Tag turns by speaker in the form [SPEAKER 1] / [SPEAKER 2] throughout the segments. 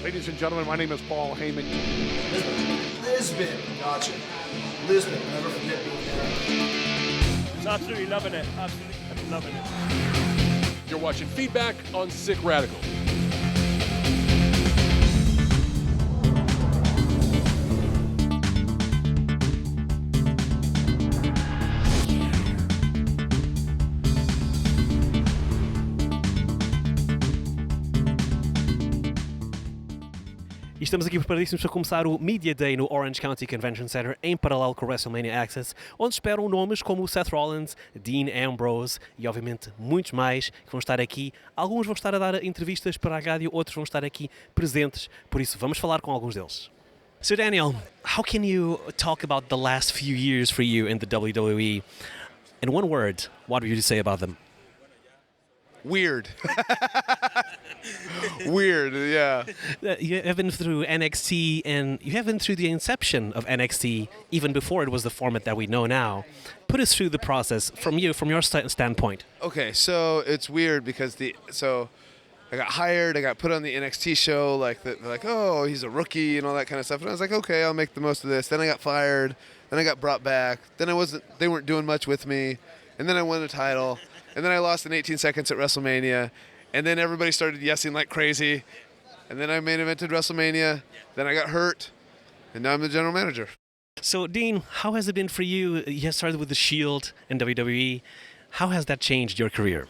[SPEAKER 1] Ladies and gentlemen, my name is Paul Heyman.
[SPEAKER 2] Lisbon, gotcha. Lisbon, never forget being there.
[SPEAKER 3] Just absolutely loving it. Absolutely loving it.
[SPEAKER 4] You're watching Feedback on SIC Radical.
[SPEAKER 5] E estamos aqui preparadíssimos para começar o Media Day no Orange County Convention Center, em paralelo com o WrestleMania Access, onde esperam nomes como o Seth Rollins, Dean Ambrose e, obviamente, muitos mais que vão estar aqui. Alguns vão estar a dar entrevistas para a rádio, outros vão estar aqui presentes, por isso vamos falar com alguns deles. So Daniel, how can you talk about the last few years for you in the WWE? In one word, what would you say about them?
[SPEAKER 6] Weird. Weird, yeah.
[SPEAKER 5] You have been through NXT, and you have been through the inception of NXT, even before it was the format that we know now. Put us through the process from your standpoint.
[SPEAKER 6] Okay, so it's weird because I got hired, I got put on the NXT show, they're like, oh, he's a rookie and all that kind of stuff. And I was like, okay, I'll make the most of this. Then I got fired, then I got brought back. Then they weren't doing much with me. And then I won a title. And then I lost in 18 seconds at WrestleMania. And then everybody started yesing like crazy. And then I main evented WrestleMania. Then I got hurt. And now I'm the general manager.
[SPEAKER 5] So, Dean, how has it been for you? You started with The Shield in WWE. How has that changed your career?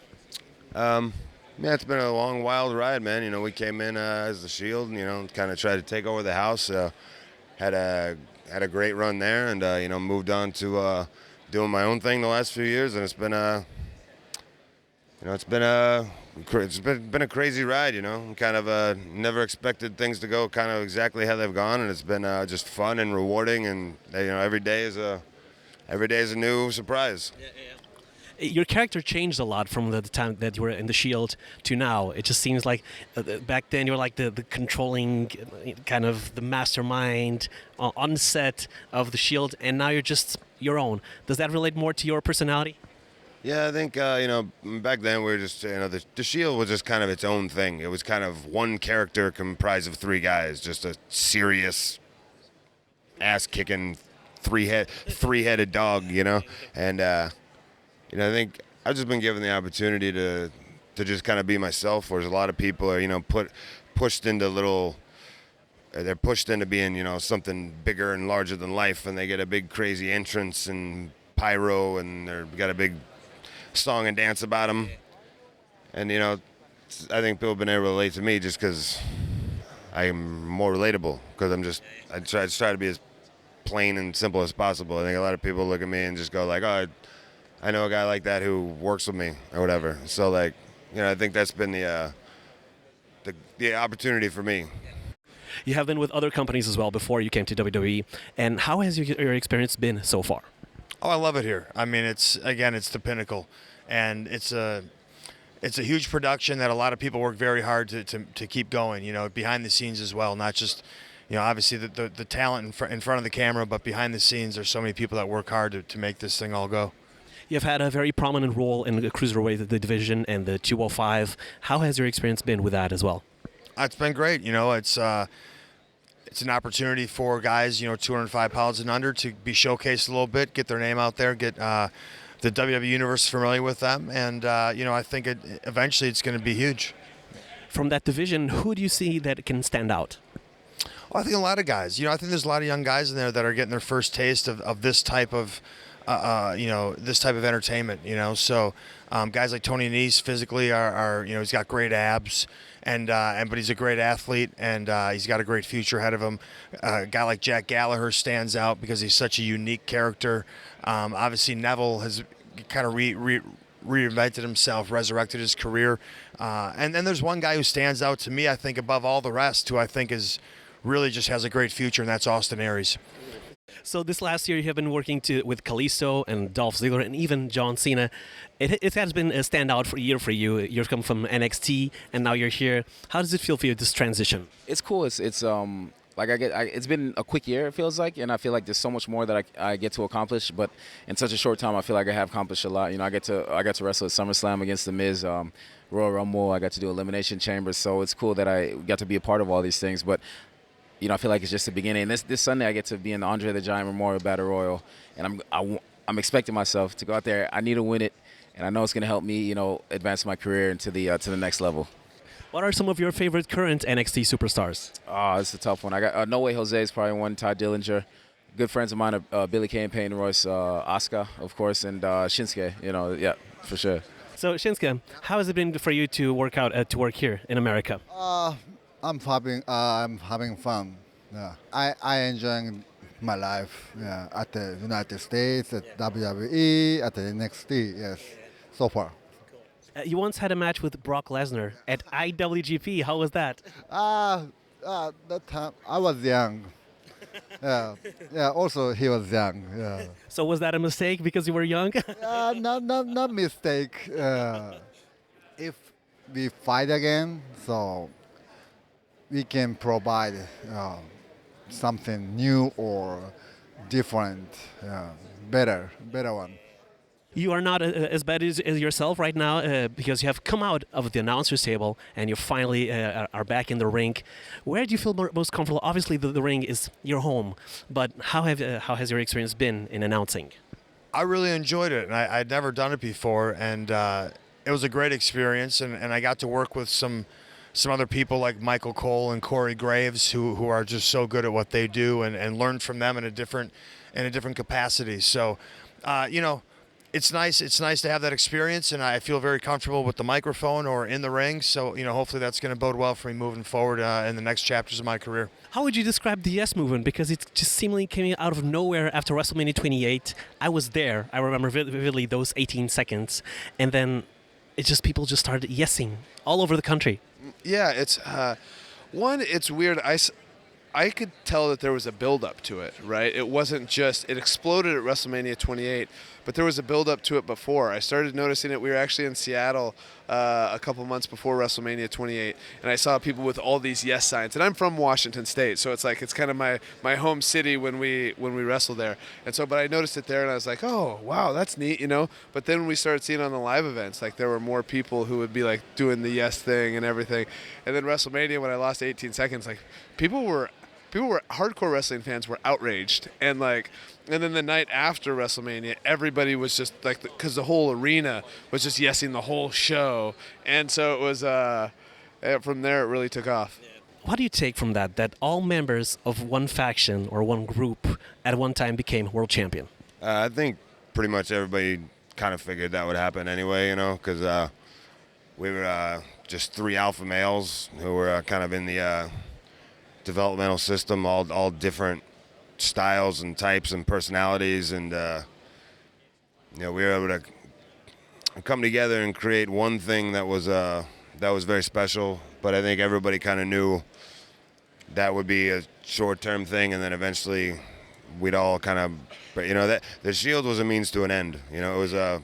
[SPEAKER 7] Yeah, it's been a long, wild ride, man. You know, we came in as The Shield, and, kind of tried to take over the house. Had a great run there and, moved on to doing my own thing the last few years. And it's been it's been a crazy ride, Kind of never expected things to go kind of exactly how they've gone, and it's been just fun and rewarding, and every day is a new surprise.
[SPEAKER 5] Your character changed a lot from the time that you were in The Shield to now. It just seems like back then you were like the controlling, kind of the mastermind on set of The Shield, and now you're just your own. Does that relate more to your personality?
[SPEAKER 7] Yeah, I think, back then we were just, the Shield was just kind of its own thing. It was kind of one character comprised of three guys, just a serious, ass-kicking, three-headed dog, And, I think I've just been given the opportunity to just kind of be myself, whereas a lot of people are, pushed into they're pushed into being, something bigger and larger than life, and they get a big crazy entrance and pyro, and they've got a big song and dance about them. And, I think people have been able to relate to me just because I am more relatable, because I try to be as plain and simple as possible. I think a lot of people look at me and just go like, oh, I know a guy like that who works with me or whatever. So, I think that's been the opportunity for me.
[SPEAKER 5] You have been with other companies as well before you came to WWE, and how has your experience been so far?
[SPEAKER 8] Oh, I love it here. I mean, it's the pinnacle, and it's a huge production that a lot of people work very hard to keep going. Behind the scenes as well, not just obviously the talent in front of the camera, but behind the scenes, there's so many people that work hard to make this thing all go.
[SPEAKER 5] You've had a very prominent role in the Cruiserweight division and the 205. How has your experience been with that as well?
[SPEAKER 8] It's been great. It's an opportunity for guys, 205 pounds and under to be showcased a little bit, get their name out there, get the WWE Universe familiar with them, and, I think eventually it's going to be huge.
[SPEAKER 5] From that division, who do you see that can stand out?
[SPEAKER 8] Well, I think a lot of guys. I think there's a lot of young guys in there that are getting their first taste of this type of this type of entertainment, So guys like Tony Nese physically are he's got great abs, but he's a great athlete, and he's got a great future ahead of him. A guy like Jack Gallagher stands out because he's such a unique character. Obviously, Neville has kind of reinvented himself, resurrected his career. And then there's one guy who stands out to me, I think, above all the rest, who I think really just has a great future, and that's Austin Aries.
[SPEAKER 5] So this last year you have been working with Kalisto and Dolph Ziggler and even John Cena. It has been a standout year for you. You've come from NXT and now you're here. How does it feel for you, this transition?
[SPEAKER 9] It's cool. It's Like it's been a quick year, it feels like, and I feel like there's so much more that I get to accomplish. But in such a short time, I feel like I have accomplished a lot. You know, I got to wrestle at SummerSlam against The Miz, Royal Rumble. I got to do Elimination Chamber, so it's cool that I got to be a part of all these things. But you know, I feel like it's just the beginning. And this Sunday, I get to be in the Andre the Giant Memorial Battle Royal, and I'm expecting myself to go out there. I need to win it, and I know it's going to help me, you know, advance my career into the to the next level.
[SPEAKER 5] What are some of your favorite current NXT superstars?
[SPEAKER 9] Oh, it's a tough one. I got No Way Jose is probably one. Ty Dillinger. Good friends of mine are Billy Kay and Peyton Royce, Asuka, of course, and Shinsuke. You know, yeah, for sure.
[SPEAKER 5] So Shinsuke, how has it been for you to work here in America?
[SPEAKER 10] I'm having fun. Yeah, I enjoying my life. Yeah, at the United States, at WWE, at the NXT. Yes, so far.
[SPEAKER 5] You once had a match with Brock Lesnar at IWGP. How was that?
[SPEAKER 10] That time I was young. Yeah, yeah. Also, he was young. Yeah.
[SPEAKER 5] So was that a mistake because you were young?
[SPEAKER 10] Not mistake. If we fight again, so we can provide something new or different, better one.
[SPEAKER 5] You are not as bad as yourself right now because you have come out of the announcer's table and you finally are back in the ring. Where do you feel most comfortable? Obviously, the ring is your home, but how has your experience been in announcing?
[SPEAKER 8] I really enjoyed it, and I'd never done it before, and it was a great experience, and I got to work with some other people like Michael Cole and Corey Graves who are just so good at what they do, and learn from them in a different capacity. So, you know, it's nice to have that experience, and I feel very comfortable with the microphone or in the ring. So, you know, hopefully that's going to bode well for me moving forward in the next chapters of my career.
[SPEAKER 5] How would you describe the Yes Movement? Because it just seemingly came out of nowhere after WrestleMania 28. I was there. I remember vividly those 18 seconds, and then people just started yesing all over the country.
[SPEAKER 6] Yeah, it's it's weird. I could tell that there was a build-up to it, right? It wasn't just, it exploded at WrestleMania 28, but there was a build-up to it before. I started noticing it. We were actually in Seattle a couple months before WrestleMania 28, and I saw people with all these yes signs. And I'm from Washington State, so it's like it's kind of my home city when we wrestle there. And so, but I noticed it there, and I was like, oh, wow, that's neat, you know? But then when we started seeing on the live events, like there were more people who would be like doing the yes thing and everything. And then WrestleMania, when I lost 18 seconds, like people were hardcore wrestling fans were outraged, and then the night after WrestleMania, everybody was just like, because the whole arena was just yesing the whole show, and so it was from there it really took off.
[SPEAKER 5] What do you take from that all members of one faction or one group at one time became world champion?
[SPEAKER 7] I think pretty much everybody kind of figured that would happen anyway, you know, because we were just three alpha males who were kind of in the developmental system, all different styles and types and personalities, and you know, we were able to come together and create one thing that was very special. But I think everybody kind of knew that would be a short-term thing, and then eventually we'd all kind of, you know, that the Shield was a means to an end. You know, it was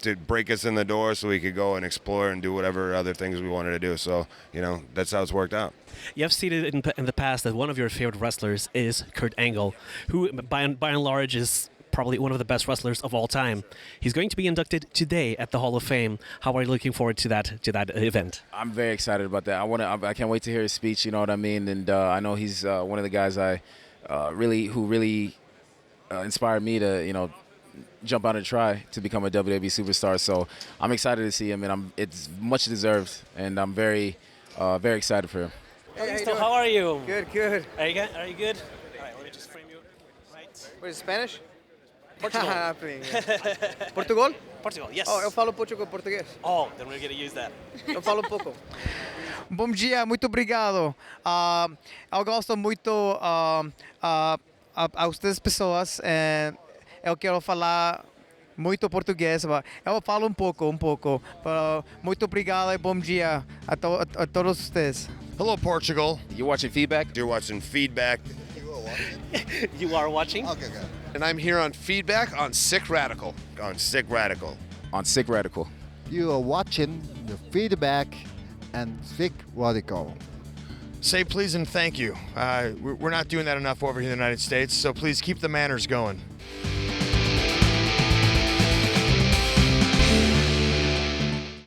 [SPEAKER 7] to break us in the door so we could go and explore and do whatever other things we wanted to do. So, you know, that's how it's worked out.
[SPEAKER 5] You have stated in the past that one of your favorite wrestlers is Kurt Angle, who by and large is probably one of the best wrestlers of all time. He's going to be inducted today at the Hall of Fame. How are you looking forward to that event?
[SPEAKER 9] I'm very excited about that. I can't wait to hear his speech. You know what I mean? And I know he's one of the guys who really inspired me to, you know, jump out and try to become a WWE superstar. So I'm excited to see him, and it's much deserved, and I'm very excited for him.
[SPEAKER 11] Hey,
[SPEAKER 5] how are you?
[SPEAKER 11] Good.
[SPEAKER 5] Are you good? All right, let me just frame you right.
[SPEAKER 11] What is Spanish?
[SPEAKER 5] Portugal.
[SPEAKER 11] Portugal?
[SPEAKER 5] Portugal, yes.
[SPEAKER 11] Oh, eu falo português.
[SPEAKER 5] Oh, then we're going to use that.
[SPEAKER 11] Eu falo pouco. Bom dia, muito obrigado. Eu gosto muito a vocês pessoas. Eu quero falar muito português. Eu falo um pouco. Muito obrigado e bom dia a todos vocês.
[SPEAKER 8] Hello, Portugal.
[SPEAKER 9] You're watching Feedback?
[SPEAKER 7] You're watching Feedback.
[SPEAKER 5] You are watching?
[SPEAKER 10] Okay, good.
[SPEAKER 6] And I'm here on Feedback on SIC Radical.
[SPEAKER 7] On SIC Radical.
[SPEAKER 9] On SIC Radical.
[SPEAKER 10] You are watching the Feedback and SIC Radical.
[SPEAKER 8] Say please and thank you. We're not doing that enough over here in the United States, so please keep the manners going.